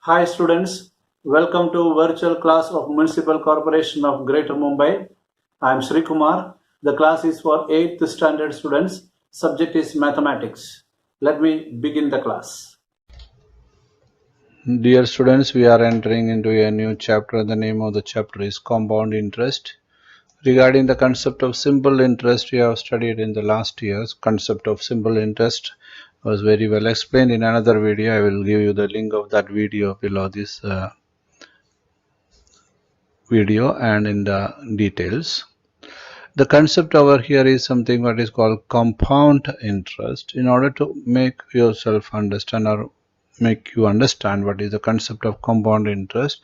Hi students, welcome to virtual class of Municipal Corporation of Greater Mumbai. I am Sreekumar. The class is for 8th standard students. Subject is mathematics. Let me begin the class. Dear students, we are entering into a new chapter. The name of the chapter is Compound Interest. Regarding the concept of simple interest, we have studied in the last year's concept of simple interest was very well explained in another video. I will give you the link of that video below this video and in the details. The concept over here is something what is called compound interest. In order to make yourself understand or make you understand what is the concept of compound interest,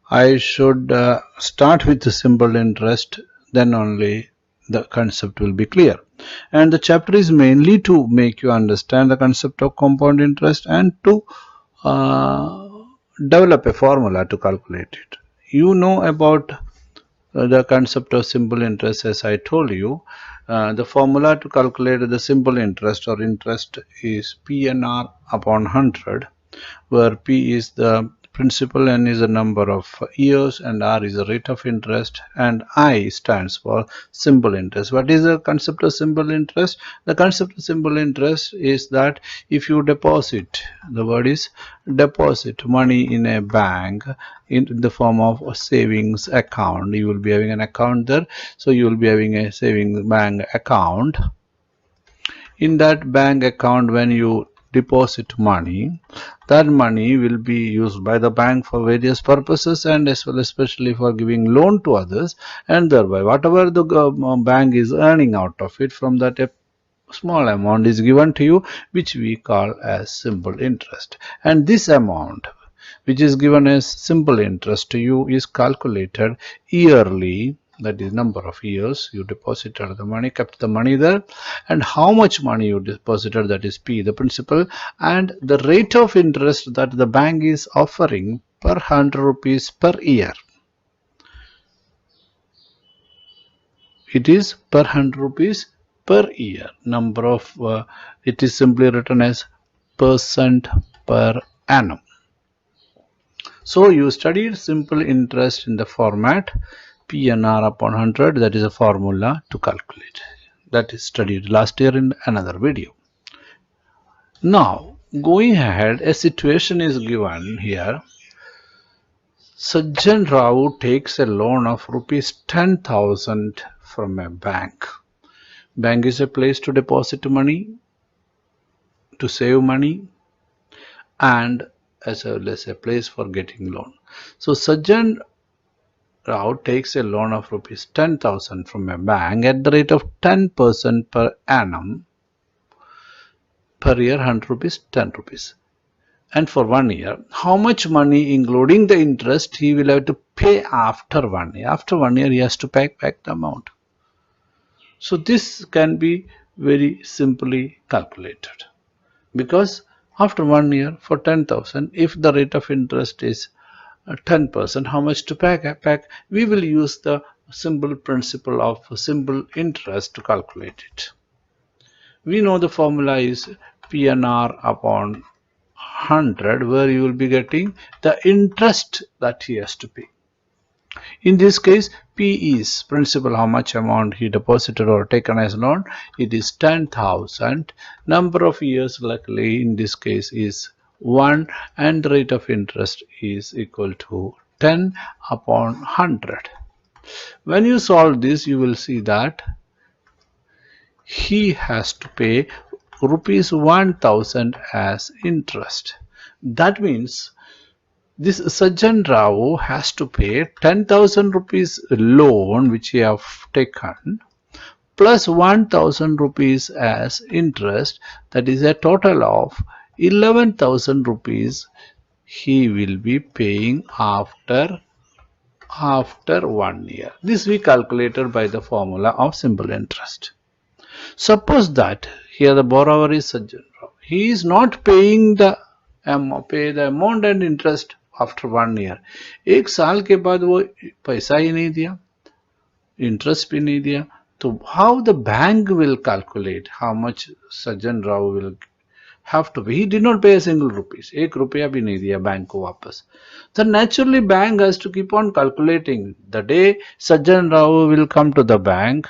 I should start with the simple interest, then only the concept will be clear. And the chapter is mainly to make you understand the concept of compound interest and to develop a formula to calculate it. You know about the concept of simple interest. As I told you, the formula to calculate the simple interest or interest is PNR upon 100, where P is the principal, N is the number of years, and R is the rate of interest, and I stands for simple interest. What is the concept of simple interest? The concept of simple interest is that if you deposit, the word is deposit money in a bank in the form of a savings account, you will be having an account there, so you will be having a savings bank account. In that bank account, when you deposit money, that money will be used by the bank for various purposes, and as well especially for giving loan to others, and thereby whatever the bank is earning out of it, from that a small amount is given to you, which we call as simple interest. And this amount which is given as simple interest to you is calculated yearly. That is number of years you deposited the money, kept the money there, and how much money you deposited, that is P, the principal, and the rate of interest that the bank is offering per 100 rupees per year. It is per 100 rupees per year. Number of it is simply written as percent per annum. So you studied simple interest in the format PNR upon 100. That is a formula to calculate. That is studied last year in another video. Now, going ahead, a situation is given here. Sajjan Rao takes a loan of rupees 10,000 from a bank. Bank is a place to deposit money, to save money, and as well as a place for getting loan. So Sajjan Rao takes a loan of rupees 10,000 from a bank at the rate of 10% per annum. Per year 100 rupees, 10 rupees. And for 1 year, how much money including the interest he will have to pay after 1 year? After 1 year he has to pay back the amount. So this can be very simply calculated, because after 1 year for 10,000, if the rate of interest is 10%, how much to pay back? We will use the simple principle of simple interest to calculate it. We know the formula is PNR upon 100, where you will be getting the interest that he has to pay. In this case, P is principal, how much amount he deposited or taken as loan. It is 10,000. Number of years, luckily in this case, is 1, and the rate of interest is equal to 10 upon 100. When you solve this, you will see that he has to pay rupees 1,000 as interest. That means this Sajjan Rao has to pay 10,000 rupees loan which he have taken plus 1,000 rupees as interest. That is a total of 11,000 rupees he will be paying after 1 year. This we calculated by the formula of simple interest. Suppose that here the borrower is Sajjan Rao. He is not paying the amount and interest after 1 year. 1 साल के बाद वो पैसा ही नहीं दिया, interest भी नहीं दिया, तो how the bank will calculate how much Sajjan Rao will have to pay. He did not pay a single rupees. एक रुपया भी नहीं दिया बैंक को वापस. Then naturally bank has to keep on calculating. The day Sajjan Rao will come to the bank,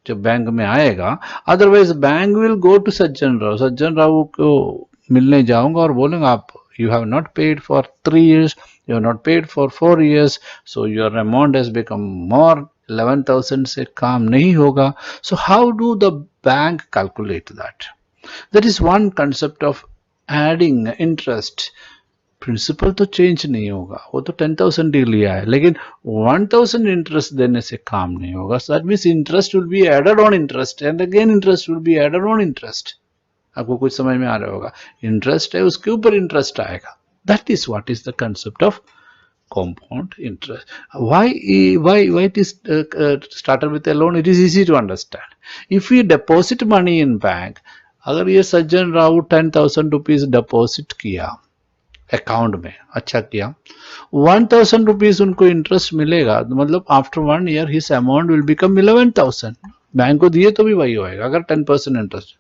जब bank में आएगा, otherwise bank will go to Sajjan Rao. Sajjan Rao को मिलने जाऊंगा और बोलेंगे आप you have not paid for 3 years, you have not paid for 4 years, so your amount has become more. 11,000 से काम नहीं होगा. So how do the bank calculate that? That is one concept of adding interest. Principal तो change नहीं होगा, वो तो 10,000 ही लिया है, लेकिन 1,000 इंटरेस्ट देने से काम नहीं होगा. So that means interest will be added on interest and again interest will be added on interest. आपको कुछ समझ में आ रहा होगा. इंटरेस्ट है, उसके ऊपर इंटरेस्ट आएगा. That is what is the concept of compound interest. Why it is started with a loan? It is easy to understand. If we deposit money in bank, अगर ये सज्जन राव 10,000 रुपीज डिपॉजिट किया account में, अच्छा किया, 1,000 rupees उनको interest मिलेगा, मतलब after 1 year his amount will become 11,000. Bank को दिए तो भी वही होएगा अगर 10% interest.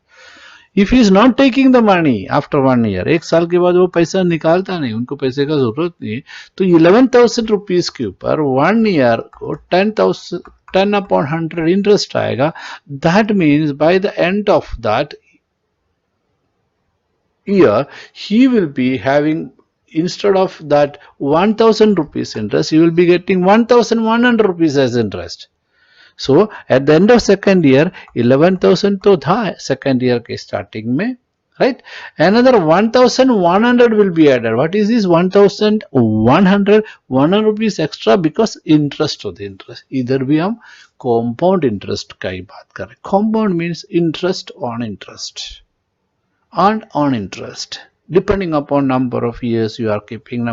If he is not taking the money after 1 year, 1 साल के बाद वो पैसा निकालता नहीं, उनको पैसे का जरूरत नहीं, तो 11,000 रुपीज के ऊपर 1 year को 10 upon 100 इंटरेस्ट आएगा. That means by the end of that year he will be having, instead of that 1,000 rupees interest, he will be getting 1,100 rupees as interest. So at the end of second year 11,000 to tha second year ke starting mein, right? Another 1,100 will be added. What is this 1,100? 100 rupees extra because interest to the interest. इधर भी हम compound interest का ही बात कर रहे. Compound means interest on interest. And on interest, depending upon number of years you are keeping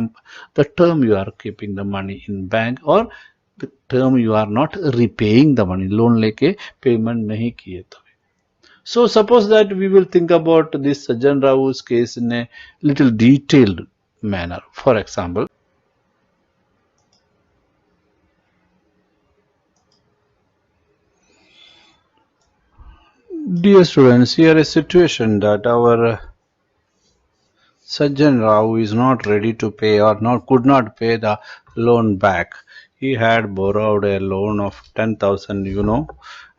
the term you are keeping the money in bank, or the term you are not repaying the money, loan लेके payment नहीं किए तो. So suppose that we will think about this Sajjan Rao's case in a little detailed manner. For example, dear students, here is a situation that our Sajjan Rao is not ready to pay or could not pay the loan back. He had borrowed a loan of 10,000,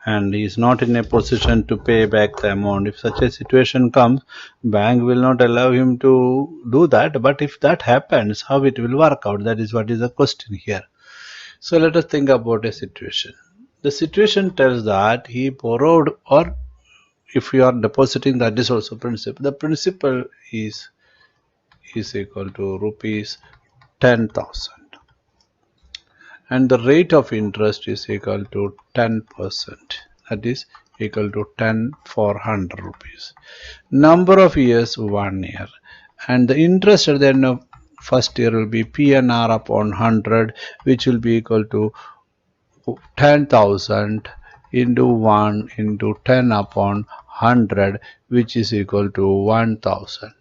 and he is not in a position to pay back the amount. If such a situation comes, bank will not allow him to do that. But if that happens, how it will work out? That is what is the question here. So let us think about a situation. The situation tells that he borrowed, or if you are depositing, that is also principal. The principal is equal to rupees 10,000 and the rate of interest is equal to 10%, that is equal to 10 for 100 rupees. Number of years 1 year, and the interest at the end of first year will be PNR upon 100, which will be equal to 10,000 into 1 into 10 upon 100, which is equal to 1,000.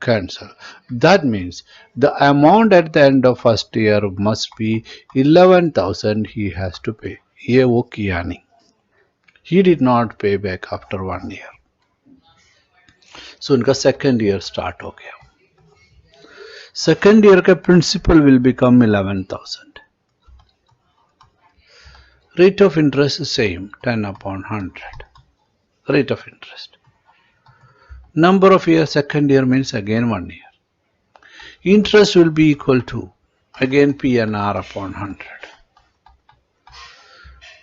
Cancel. That means the amount at the end of first year must be 11,000 he has to pay. ये वो किया नहीं. He did not pay back after 1 year. So उनका second year start हो गया. Second year का principal will become 11,000. Rate of interest is same, 10 upon 100. Rate of interest. Number of years, second year means again 1 year. Interest will be equal to, again PNR upon 100.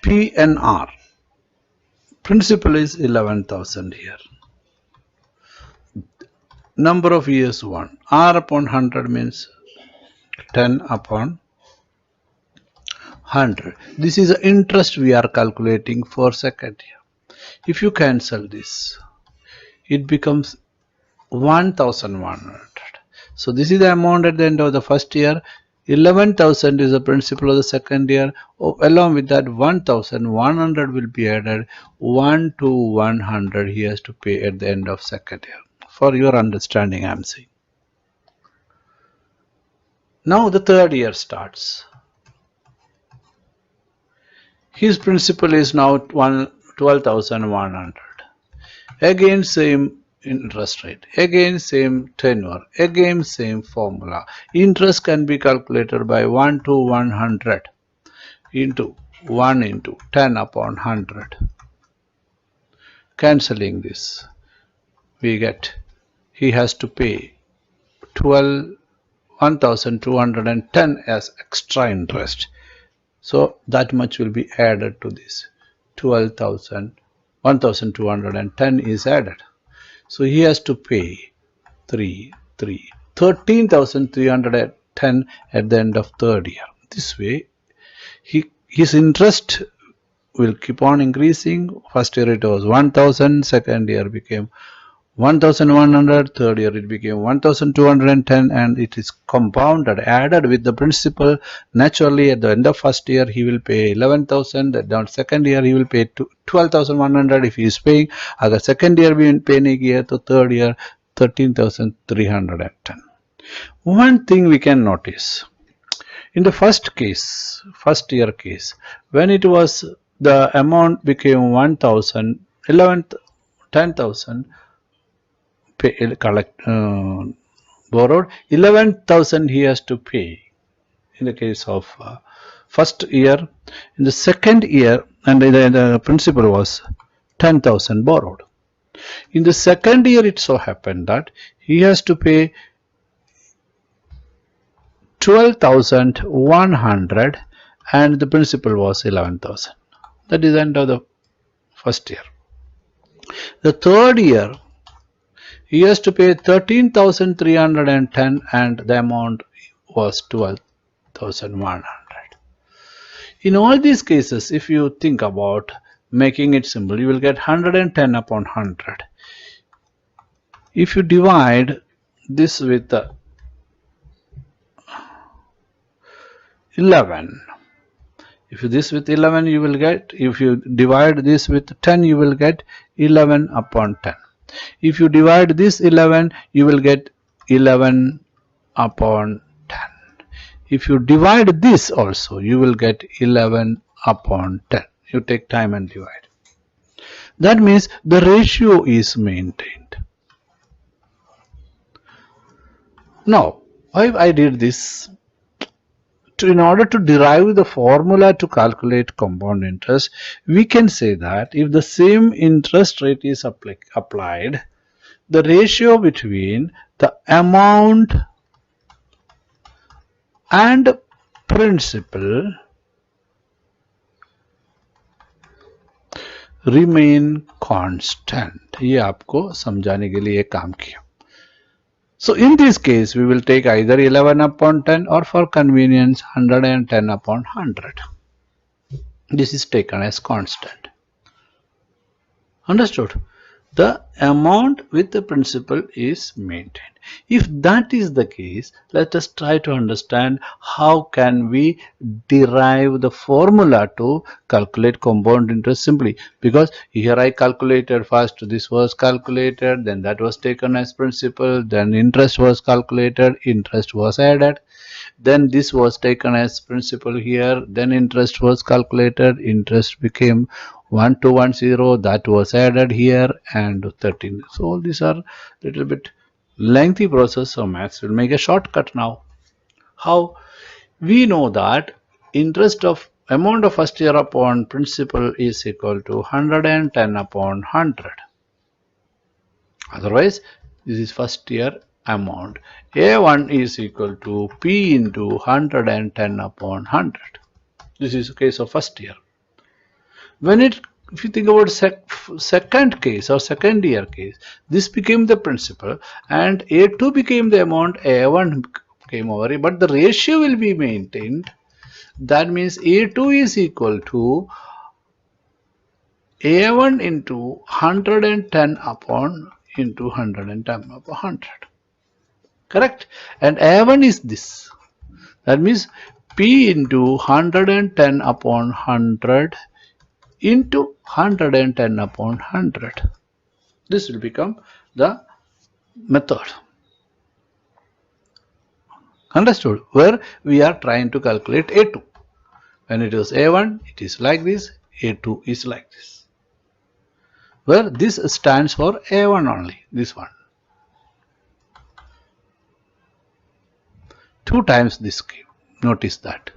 PNR. Principal is 11,000 here. Number of years 1. R upon 100 means 10 upon 100. This is the interest we are calculating for second year. If you cancel this, it becomes 1,100. So this is the amount at the end of the first year. 11,000 is the principal of the second year. Along with that, 1,100 will be added. 1 to 100 he has to pay at the end of second year. For your understanding, I am saying. Now the third year starts. His principal is now 12,100. Again same interest rate, again same tenure, again same formula. Interest can be calculated by 1 to 100 into 1 into 10 upon 100. Cancelling this, we get he has to pay 1210 as extra interest. So that much will be added to this. 1210 is added. So he has to pay 13,310 at the end of third year. This way, his interest will keep on increasing. First year it was 1,000, second year became 1,100, third year it became 1,210, and it is compounded, added with the principal. Naturally, at the end of first year he will pay 11,000. At the second year he will pay 12,100 if he is paying. Agar second year भी payने की है तो third year 13,310. One thing we can notice in the first year case, when it was the amount became 1,000, 10,000 borrowed, 11,000 he has to pay in the case of first year. In the second year, and the principal was 10,000 borrowed. In the second year it so happened that he has to pay 12,100 and the principal was 11,000. That is the end of the first year. The third year he has to pay 13,310 and the amount was 12,100. In all these cases, if you think about making it simple, you will get 110 upon 100. If you divide this with 11, if this with 11 you will get, if you divide this with 10 you will get 11 upon 10. If you divide this 11 you will get 11 upon 10. If you divide this also you will get 11 upon 10. You take time and divide. That means the ratio is maintained. Now why I did this? In order to derive the formula to calculate compound interest, we can say that if the same interest rate is applied, the ratio between the amount and principal remain constant. ये आपको समझाने के लिए काम किया. So in this case, we will take either 11 upon 10 or for convenience 110 upon 100. This is taken as constant. Understood? The amount with the principal is maintained. If that is the case, let us try to understand how can we derive the formula to calculate compound interest simply. Because here I calculated first, this was calculated, then that was taken as principal, then interest was calculated, interest was added, then this was taken as principal here, then interest was calculated, interest became 1210, that was added here, and 13. So all these are little bit lengthy process, so maths will make a shortcut now. How? We know that interest of amount of first year upon principal is equal to 110 upon 100. Otherwise, this is first year amount. A1 is equal to P into 110 upon 100. This is the case of first year. If you think about second case or second year case, this became the principal and A2 became the amount, A1 came over here, but the ratio will be maintained. That means A2 is equal to A1 into 110 upon into 110 upon 100. Correct? And A1 is this. That means P into 110 upon 100 into 110 upon 100. This will become the method. Understood? Where we are trying to calculate A2. When it is A1, it is like this, A2 is like this. where this stands for A1 only, this one. 2 times this cube. Notice that.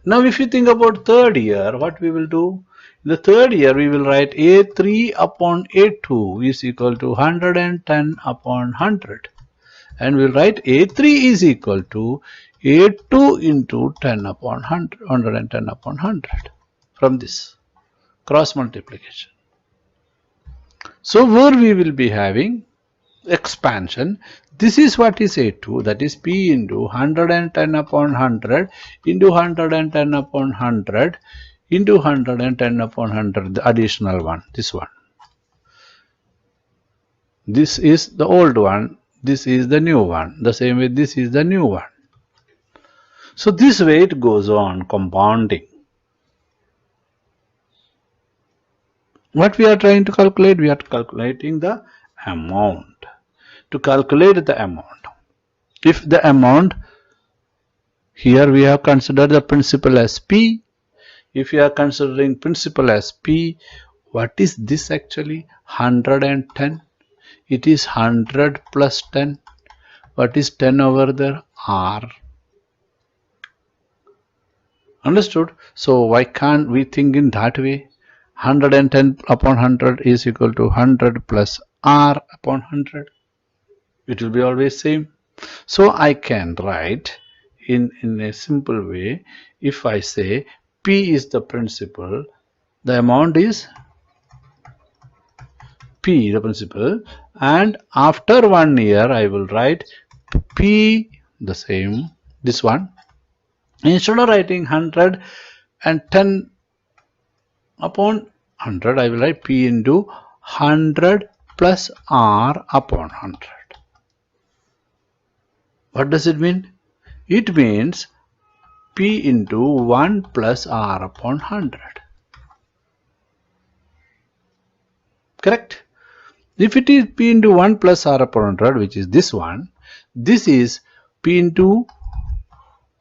Now if you think about third year, what we will do? In the third year, we will write A3 upon A2 is equal to 110 upon 100. And we'll write A3 is equal to A2 into 10 upon 100, 110 upon 100 from this cross multiplication. So where we will be having expansion, this is what is A2, that is P into 110 upon 100 into 110 upon 100 into 110 upon 100, the additional one, this one. This is the old one, this is the new one, the same way this is the new one. So this way it goes on compounding. What we are trying to calculate? We are calculating the amount. To calculate the amount, if the amount, here we have considered the principal as P. If you are considering principal as P, what is this actually? 110. It is 100 plus 10. What is 10 over there? R. Understood? So why can't we think in that way? 110 upon 100 is equal to 100 plus R upon 100. It will be always same. So I can write in a simple way. If I say P is the principal, the amount is P, the principal, and after 1 year I will write P, the same, this one. Instead of writing 110 upon 100, I will write P into 100 plus R upon 100. What does it mean? It means P into 1 plus R upon 100. Correct? If it is P into 1 plus R upon 100, which is this one, this is P into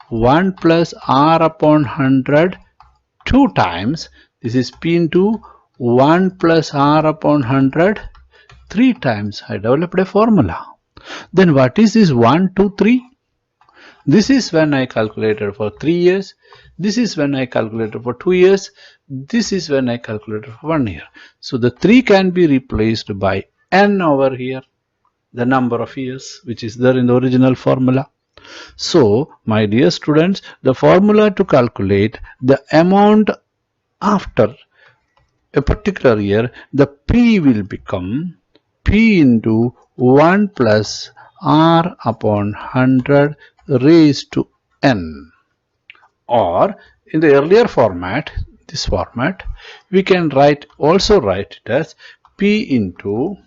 1 plus R upon 100 2 times. This is P into 1 plus R upon 100 3 times. I developed a formula. Then what is this 1, 2, 3? This is when I calculated for 3 years. This is when I calculated for 2 years. This is when I calculated for 1 year. So the 3 can be replaced by n over here, the number of years which is there in the original formula. So my dear students, the formula to calculate the amount after a particular year, the P will become P into 1 plus R upon 100 raised to n. Or in the earlier format, this format, we can also write it as P into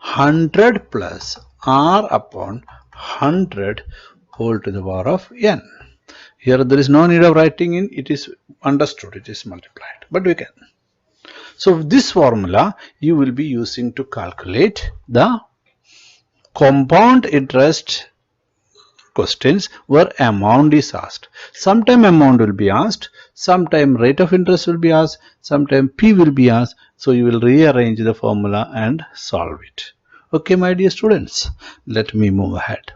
100 plus R upon 100 whole to the power of n. Here there is no need of writing in, it is understood, it is multiplied, but we can. So this formula you will be using to calculate the compound interest questions where amount is asked. Sometime amount will be asked, sometime rate of interest will be asked, sometime P will be asked. So you will rearrange the formula and solve it. Okay, my dear students, let me move ahead.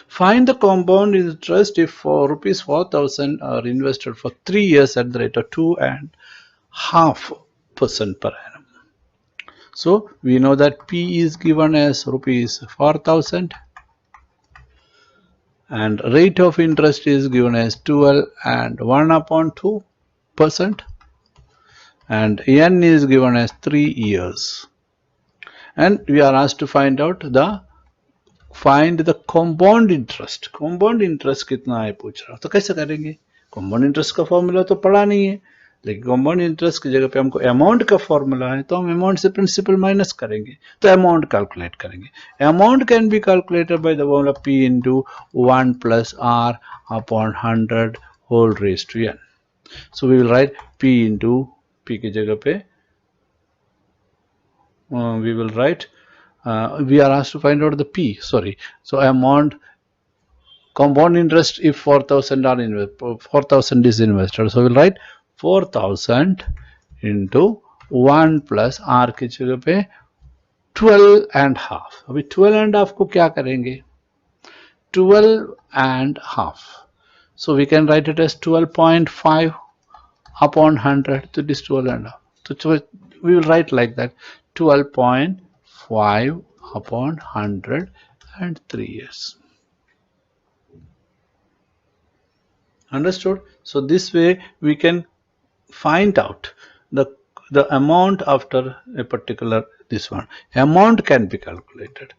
Find the compound interest if for rupees 4,000 are invested for 3 years at the rate of 2.5% per annum. So we know that P is given as rupees 4,000 and rate of interest is given as 12 and 1 upon 2% and n is given as 3 years. And we are asked to find the compound interest. Compound interest कितना है पूछ रहा, तो कैसे करेंगे? compound interest का formula तो पढ़ा नहीं है, लेकिन compound interest की जगह पे हमको amount का फॉर्मूला है, तो हम amount से principal माइनस करेंगे, तो amount कैलकुलेट करेंगे. Amount can be calculated by the formula P into 1 plus R upon 100 whole raised to n. So we will write P into P की जगह पे we will write we are asked to find out the P, sorry. So amount compound interest if 4,000 is invested. So we'll write 4000 into 1 plus r की जगह पे 12 and half. अभी 12 and half को क्या करेंगे? 12 and half. So we can write it as 12.5 upon 100. So this 12 and half. So we will write like that, 12.5 upon 100 and 3 years. Understood? So this way we can find out the amount after a particular this one. Amount can be calculated.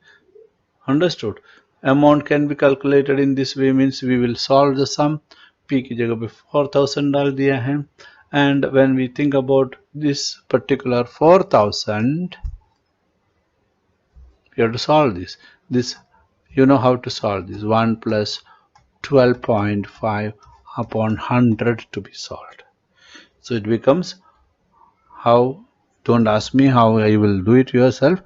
Understood? Amount can be calculated in this way, means we will solve the sum. P की जगह पे 4000 डाल दिया है, and when we think about this particular 4000, we have to solve this you know how to solve this. 1 plus 12.5 upon 100 to be solved. So it becomes, how, don't ask me how, I will do it yourself.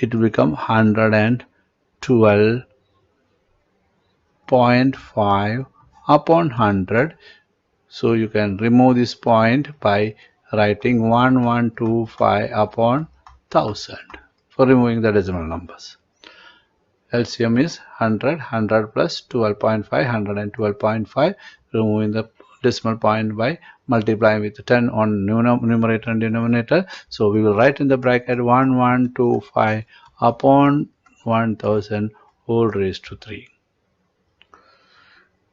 It will become 112.5 upon 100. So you can remove this point by writing 1125 upon 1000 for removing the decimal numbers. LCM is 100 plus 12.5, 112.5, removing the decimal point by multiplying with 10 on numerator and denominator. So we will write in the bracket 1125 upon 1000 whole raised to 3,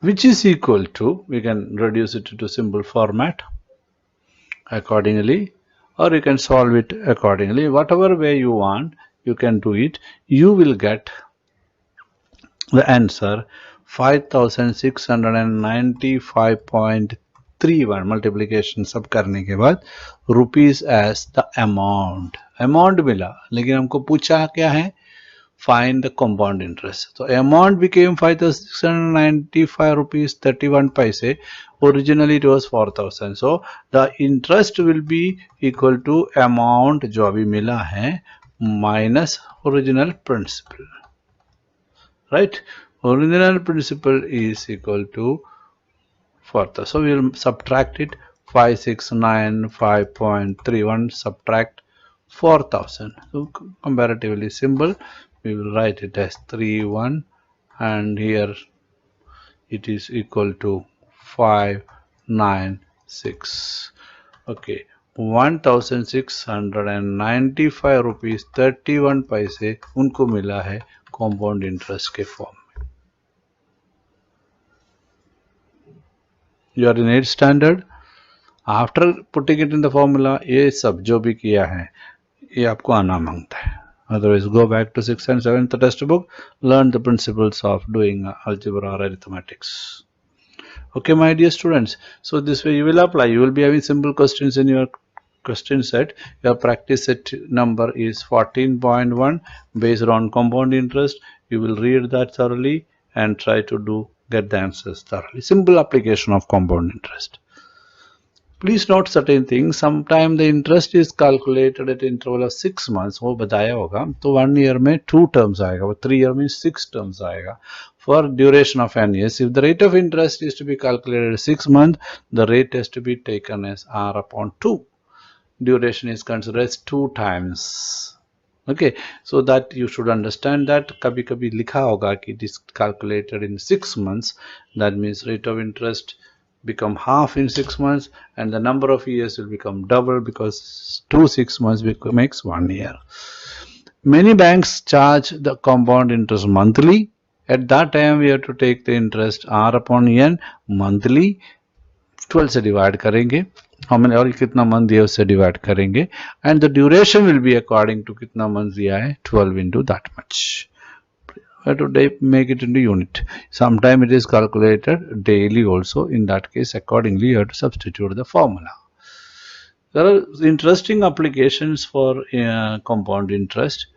which is equal to, we can reduce it to simple format accordingly, or you can solve it accordingly. Whatever way you want, you can do it. You will get the answer 5695.31. Multiplication सब करने के बाद rupees as the amount मिला, लेकिन हमको पूछा क्या है? Find the compound interest. So amount became 5695 rupees 31 paise. Originally it was 4000. So the interest will be equal to amount जो अभी मिला है minus original principal. Right? Original principal is equal to 4000. So we will subtract it. 5695.31 subtract 4000. So comparatively simple. We will write it as 31, and here it is equal to 596. Okay, 1695 rupees 31 paise उनको मिला है compound interest के form में. You are in 8th standard. After putting it in the formula, ये सब जो भी किया है ये आपको आना मांगता है. Otherwise, go back to 6th and 7th textbook, learn the principles of doing algebra or arithmetics. Okay, my dear students. So this way you will apply. You will be having simple questions in your question set. Your practice set number is 14.1 based on compound interest. You will read that thoroughly and try to get the answers thoroughly. Simple application of compound interest. Please note certain things. Sometimes the interest is calculated at interval of 6 months. वो बताया होगा. तो 1 year में 2 terms आएगा. 3 year में 6 terms आएगा. For duration of n years, if the rate of interest is to be calculated at 6 months, the rate has to be taken as r upon 2. Duration is considered as 2 times. Okay, so that you should understand that कभी कभी लिखा होगा कि it is calculated in 6 months. That means rate of interest become half in 6 months, and the number of years will become double, because 2 6 months makes 1 year. Many banks charge the compound interest monthly. At that time we have to take the interest r upon n monthly. 12 से divide करेंगे, हमने और कितना month दिया उससे divide करेंगे, and the duration will be according to कितना month दिया है, 12 into that much. We have to make it into unit. Sometimes it is calculated daily also. In that case, accordingly you have to substitute the formula. There are interesting applications for compound interest.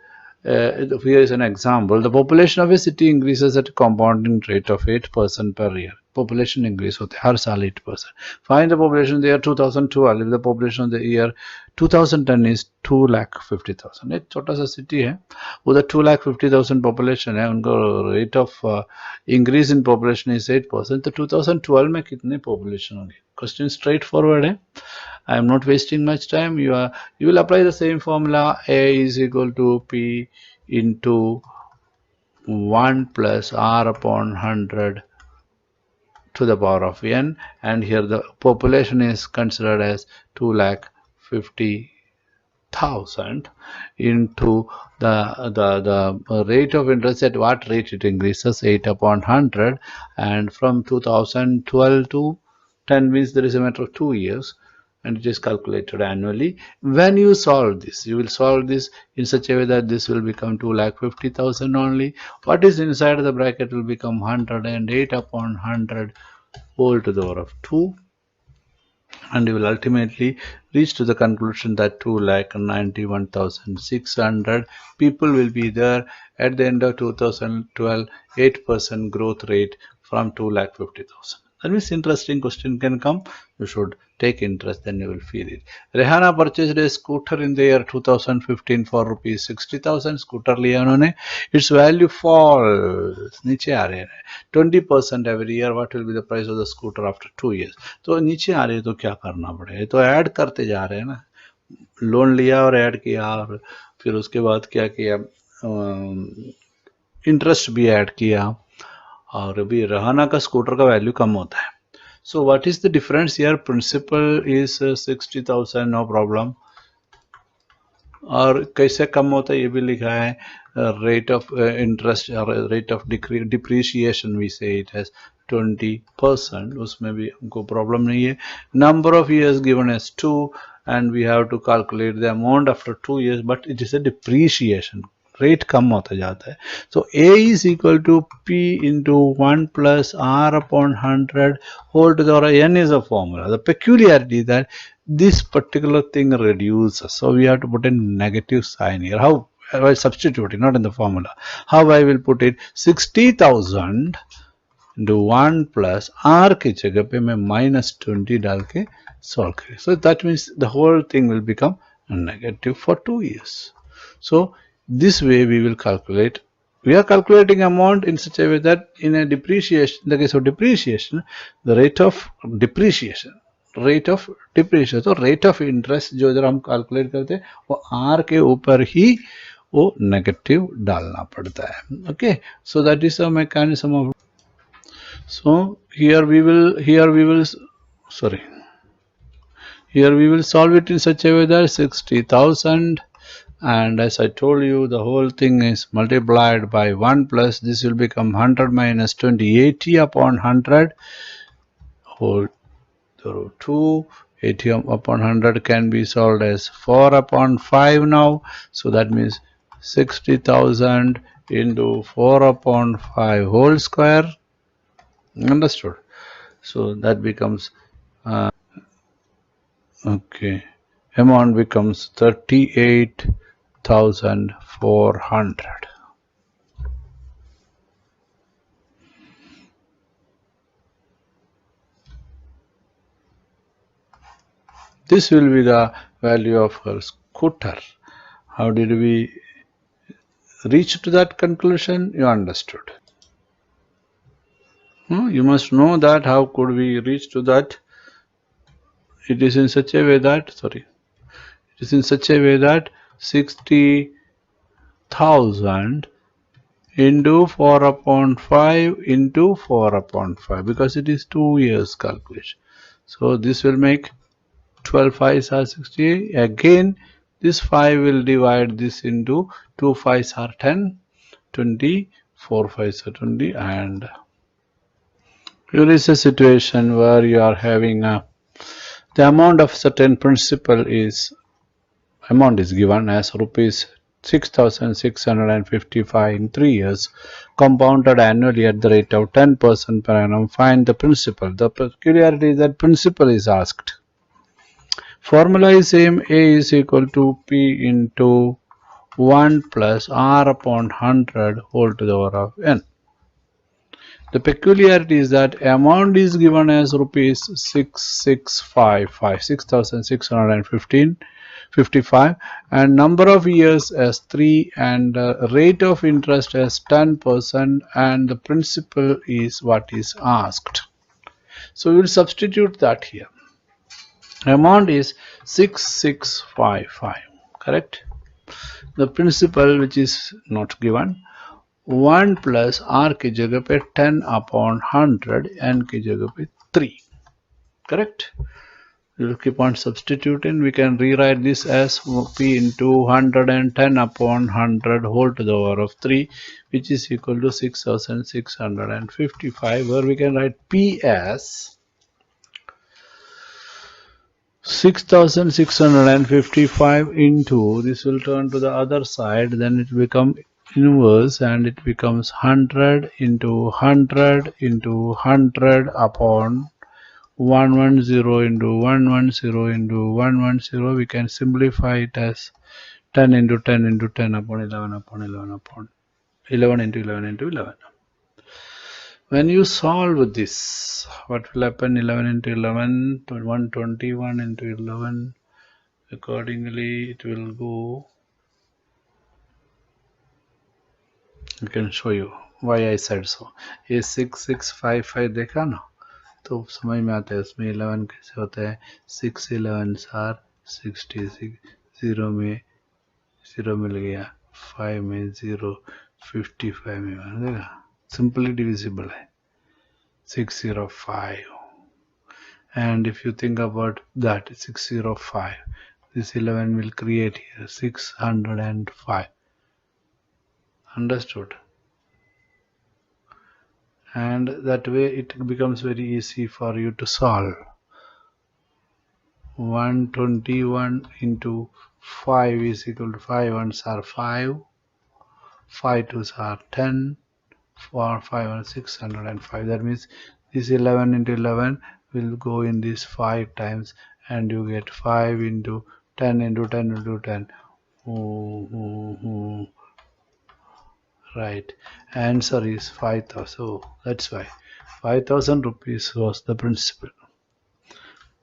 Here is an example. The population of a city increases at a compounding rate of 8% per year. population increase होते हैं हर साल 8%. Find the population in the year 2012. If the population of the year 2010 is 2,50,000. एक छोटा सा city है, उधर 2,50,000 population है, उनको rate of increase in population is 8%. तो 2012 में कितने population होंगे? Question straightforward है. I am not wasting much time. You will apply the same formula. A is equal to P into 1 plus R upon 100 to the power of n, and here the population is considered as 2,50,000 into the rate of interest. At what rate it increases? 8 upon 100, and from 2012 to 10 means there is a matter of 2 years, and it is calculated annually. When you solve this, you will solve this in such a way that this will become 2,50,000 only. What is inside the bracket will become 108 upon 100 whole to the power of 2, and you will ultimately reach to the conclusion that 2,91,600 people will be there at the end of 2012, 8% growth rate from 2,50,000. That means interesting question can come. You should take interest, then you will feel it. Rehana purchased a scooter in the year 2015 for rupees 60,000. Scooter लिया उन्होंने. Its value falls. नीचे आ रहे हैं. 20% every year. What will be the price of the scooter after 2 years? तो नीचे आ रहे हैं तो क्या करना पड़ेगा? तो ऐड करते जा रहे हैं ना. लोन लिया और ऐड किया, और फिर उसके बाद क्या किया? इंटरेस्ट भी ऐड किया, और अभी रहाना का स्कूटर का वैल्यू कम होता है. So what is the difference here? Principal is 60,000, no problem. और कैसे कम होता है ये भी लिखा है. Rate of interest or rate of depreciation we say it has 20%. उसमें भी हमको problem नहीं है. Number of years given as 2, and we have to calculate the amount after 2 years, but it is a depreciation. Rate कम होता जाता है. So A is equal to P into 1 plus R upon 100 whole to the power n is a formula. The peculiarity is that this particular thing reduces, so we have to put a negative sign here. How I substitute it, not in the formula. How I will put it? 60,000 into 1 plus R के जगह पे मैं -20 डाल के solve करें. So that means the whole thing will become negative for 2 years. So this way we will calculate. We are calculating amount in such a way that in a depreciation, in the case of depreciation, the rate of depreciation, so rate of interest जो जरा हम calculate करते हैं वो R के ऊपर ही वो negative डालना पड़ता है. Okay, so that is a mechanism of. So here we will solve it in such a way that 60,000. And as I told you, the whole thing is multiplied by 1 plus this will become 100 minus 20, 80 upon 100 whole to 2. 80 upon 100 can be solved as 4 upon 5 now. So that means 60,000 into 4 upon 5 whole square. Understood? So that becomes okay. Amount becomes 38,400. This will be the value of her scooter. How did we reach to that conclusion? You understood. You must know that how could we reach to that. It is in such a way that, it is in such a way that 60,000 into 4 upon 5 into 4 upon 5, because it is 2 years calculation. So this will make 12 5s are 60. Again this 5 will divide this into 2 5s are 10, 20, 4 5s are 20, and here is a situation where you are having the amount of certain principal is given as rupees 6,655 in 3 years, compounded annually at the rate of 10% per annum. Find the principal. The peculiarity is that principal is asked. Formula is same. A is equal to P into 1 plus R upon 100 whole to the power of n. The peculiarity is that amount is given as rupees 6,655 and number of years as 3 and rate of interest as 10% and the principal is what is asked. So we will substitute that here. Amount is 6655, correct? The principal which is not given 1 plus r की जगह पे 10 upon 100 n की जगह पे 3, correct? We will keep on substituting. We can rewrite this as p into 110 upon 100 whole to the power of 3, which is equal to 6655, where we can write p as 6655 into, this will turn to the other side, then it become inverse and it becomes 100 into 100 into 100 upon 110 into 110 into 110. We can simplify it as 10 into 10 into 10 upon 11 upon 11 upon 11 into 11 into 11. When you solve this, what will happen? 11 into 11, 121 into 11. Accordingly, it will go. I can show you why I said so. ये 6655 देखा ना, तो समझ में आता है उसमें 11 कैसे होता है. 6 11 आर 66, 0 में 0 मिल गया, 5 में 0, 55 में देखा, simply divisible है 605. And if you think about that 605, this 11 will create here 605. Understood? And that way it becomes very easy for you to solve. 121 into 5 is equal to 5 ones are 5, 5 twos are 10, 4 5 and 605. That means this 11 into 11 will go in this 5 times and you get 5 into 10 into 10 into 10. Right, answer is 5,000. So that's why 5,000 rupees was the principal.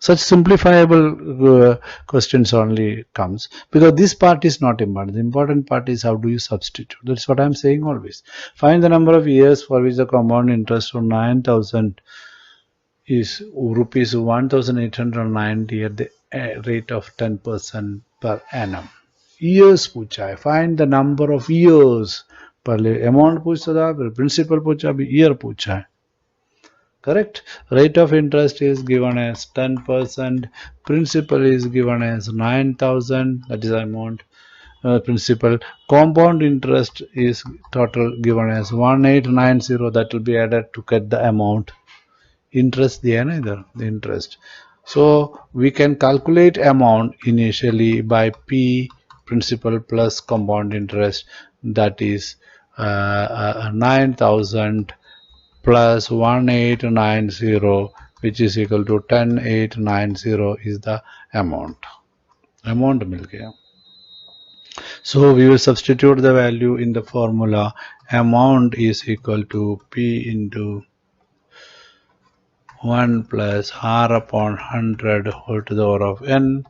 Such simplifiable questions only comes because this part is not important. The important part is how do you substitute. That's what I'm saying always. Find the number of years for which the compound interest of 9,000 is rupees 1,890 at the rate of 10% per annum. Years पूछा है. Find the number of years. पहले amount पूछता था, फिर principal पूछा, अभी year पूछा है. Correct? Rate of interest is given as 10%. Principal is given as 9,000. That is amount. Principal. Compound interest is total given as 1890. That will be added to get the amount. Interest दिया ना इधर, the interest. So we can calculate amount initially by P principal plus compound interest. That is 9,000 plus 1890, which is equal to 10,890 is the amount. Amount मिल गया. So we will substitute the value in the formula. Amount is equal to P into 1 plus R upon 100 whole to the power of n,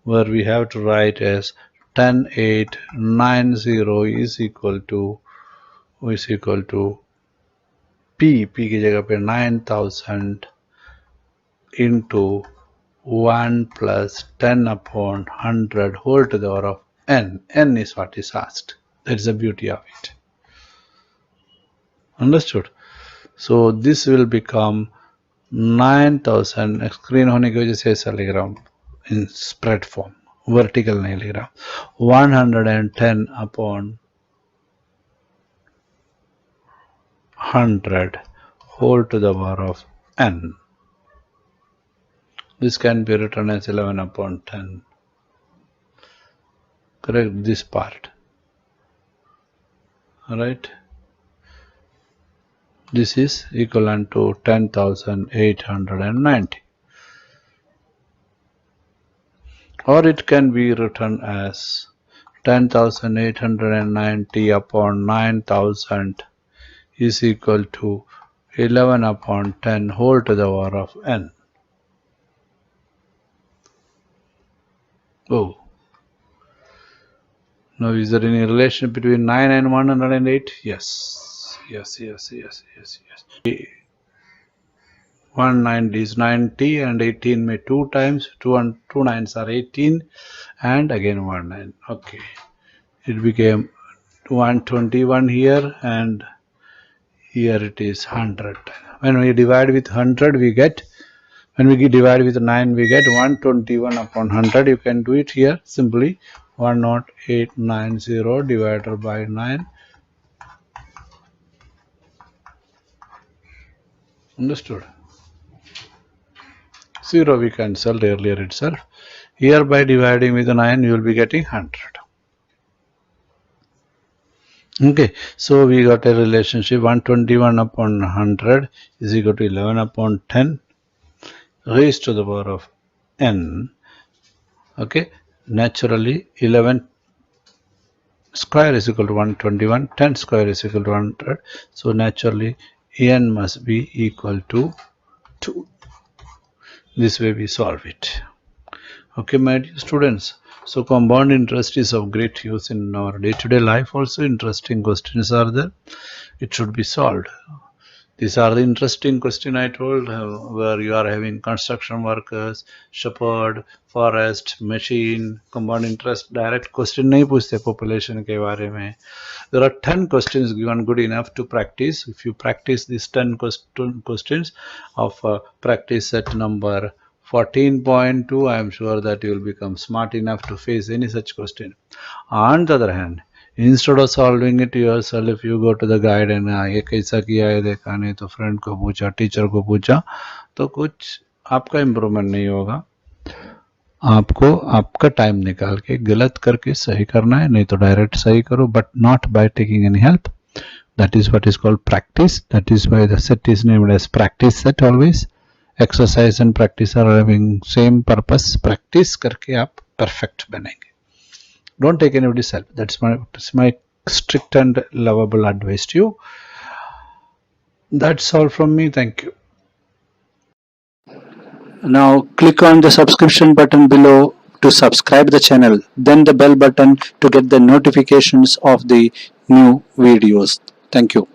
where we have to write as 10,890 is equal to P की जगह पे 9,000 into 1 plus 10 upon 100 whole to the power of n. N is what is asked. That is the beauty of it. Understood? So this will become 9,000. Screen होने की वजह से ऐसा लिख रहा हूँ in spread form. Vertical नहीं लिख रहा. 110 upon 100 whole to the power of n. This can be written as 11 upon 10. Correct this part. Alright. This is equivalent to 10,890. Or it can be written as 10,890 upon 9,000 is equal to 11 upon 10 whole to the power of n. Oh. Now, is there any relation between 9 and 108? Yes. Yes. 190 is 90 and 18 may 2 times. 2 nines are 18 and again 1 9. Okay. It became 121 here and here it is 100. When we divide with 100 we get, when we divide with 9 we get 121 upon 100. You can do it here simply. 10890 divided by 9. Understood? 0 we cancelled earlier itself. Here by dividing with 9 you will be getting 100. Okay, so we got a relationship 121 upon 100 is equal to 11 upon 10 raised to the power of n. Okay, naturally 11 square is equal to 121, 10 square is equal to 100. So naturally n must be equal to 2. This way we solve it. Okay, my dear students. So compound interest is of great use in our day-to-day life also. Interesting questions are there. It should be solved. These are the interesting question I told, where you are having construction workers, shepherd, forest, machine, compound interest. Direct question nahi puchte population ke baare mein. There are 10 questions given, good enough to practice. If you practice these 10 questions of practice set number 14.2, I am sure that you will become smart enough to face any such question. On the other hand, instead of solving it yourself, if you go to the guide and ये कैसा किया है देखा, नहीं तो friend को पूछा, teacher को पूछा, तो कुछ आपका इम्प्रूवमेंट नहीं होगा. आपको आपका टाइम निकाल के गलत करके सही करना है, नहीं तो डायरेक्ट सही करो, but not by taking any help. That is what is called practice. That is why the set is named as practice set always. Exercise and practice are having same purpose. Practice करके आप perfect बनेंगे. Don't take anybody's help. That's my strict and lovable advice to you. That's all from me. Thank you. Now click on the subscription button below to subscribe the channel, then the bell button to get the notifications of the new videos. Thank you.